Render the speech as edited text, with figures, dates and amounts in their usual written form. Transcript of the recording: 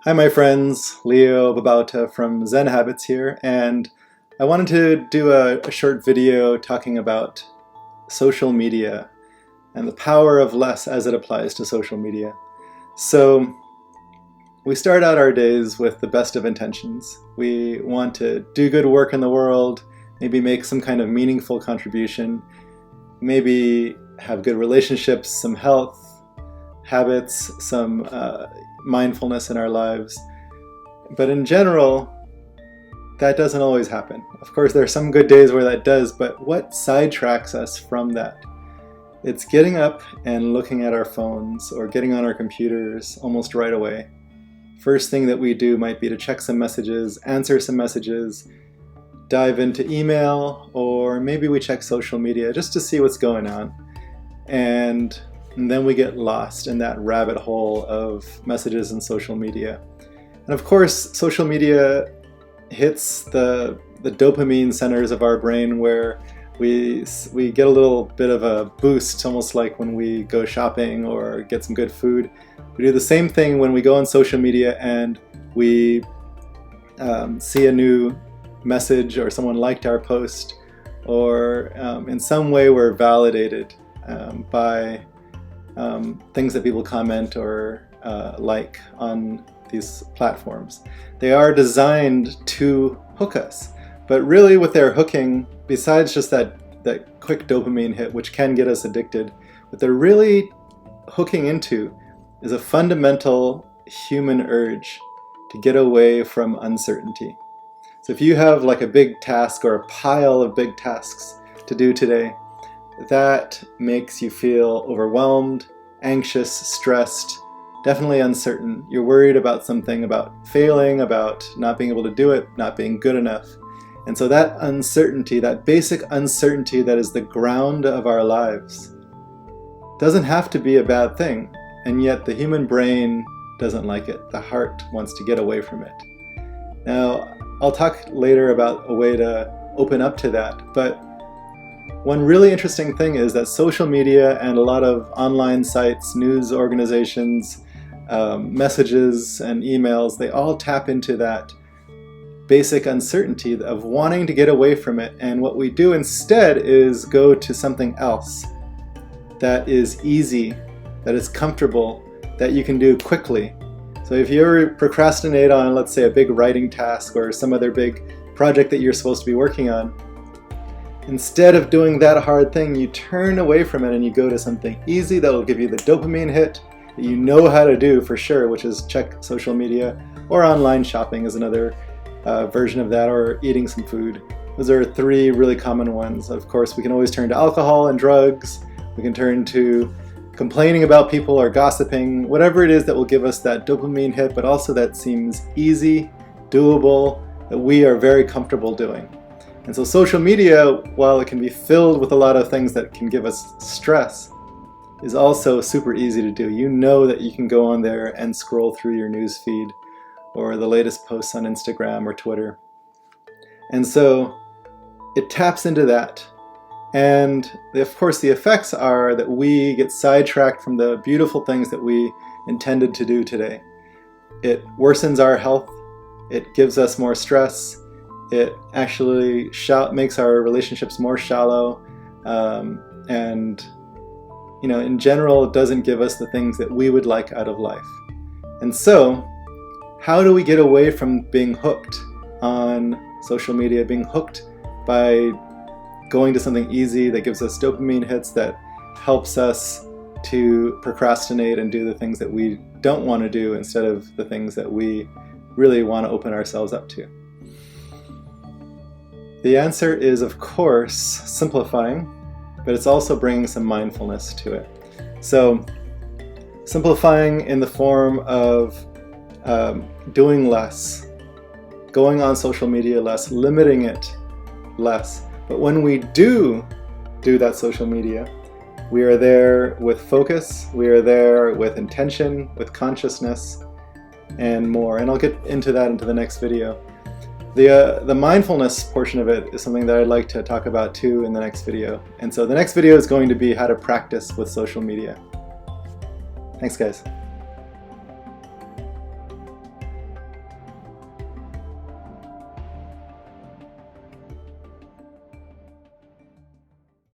Hi my friends, Leo Babauta from Zen Habits here, and I wanted to do a short video talking about social media and the power of less as it applies to social media. So we start out our days with the best of intentions. We want to do good work in the world, maybe make some kind of meaningful contribution, maybe have good relationships, some health, habits, some mindfulness in our lives. But in general, that doesn't always happen. Of course, there are some good days where that does, but what sidetracks us from that? It's getting up and looking at our phones or getting on our computers almost right away. First thing that we do might be to check some messages, answer some messages, dive into email, or maybe we check social media just to see what's going on. And then we get lost in that rabbit hole of messages and social media. And of course, social media hits the dopamine centers of our brain where we get a little bit of a boost, almost like when we go shopping or get some good food. We do the same thing when we go on social media and we see a new message or someone liked our post, or in some way we're validated by things that people comment or like on these platforms. They are designed to hook us, but really what they're hooking, besides just that quick dopamine hit, which can get us addicted, what they're really hooking into is a fundamental human urge to get away from uncertainty. So if you have like a big task or a pile of big tasks to do today, that makes you feel overwhelmed, anxious, stressed, definitely uncertain. You're worried about something, about failing, about not being able to do it, not being good enough. And so that uncertainty, that basic uncertainty that is the ground of our lives, doesn't have to be a bad thing. And yet the human brain doesn't like it. The heart wants to get away from it. Now, I'll talk later about a way to open up to that, but one really interesting thing is that social media and a lot of online sites, news organizations, messages and emails, they all tap into that basic uncertainty of wanting to get away from it. And what we do instead is go to something else that is easy, that is comfortable, that you can do quickly. So if you ever procrastinate on, let's say, a big writing task or some other big project that you're supposed to be working on, instead of doing that hard thing, you turn away from it and you go to something easy that will give you the dopamine hit that you know how to do for sure, which is check social media, or online shopping is another version of that, or eating some food. Those are three really common ones. Of course, we can always turn to alcohol and drugs. We can turn to complaining about people or gossiping, whatever it is that will give us that dopamine hit, but also that seems easy, doable, that we are very comfortable doing. And so social media, while it can be filled with a lot of things that can give us stress, is also super easy to do. You know that you can go on there and scroll through your news feed or the latest posts on Instagram or Twitter. And so it taps into that. And of course the effects are that we get sidetracked from the beautiful things that we intended to do today. It worsens our health. It gives us more stress. It actually makes our relationships more shallow, and in general, it doesn't give us the things that we would like out of life. And so, how do we get away from being hooked on social media, being hooked by going to something easy that gives us dopamine hits, that helps us to procrastinate and do the things that we don't want to do instead of the things that we really want to open ourselves up to? The answer is, of course, simplifying, but it's also bringing some mindfulness to it. So simplifying in the form of doing less, going on social media less, limiting it less. But when we do that social media, we are there with focus, we are there with intention, with consciousness, and more. And I'll get into that into the next video. The mindfulness portion of it is something that I'd like to talk about too in the next video. And so the next video is going to be how to practice with social media. Thanks, guys.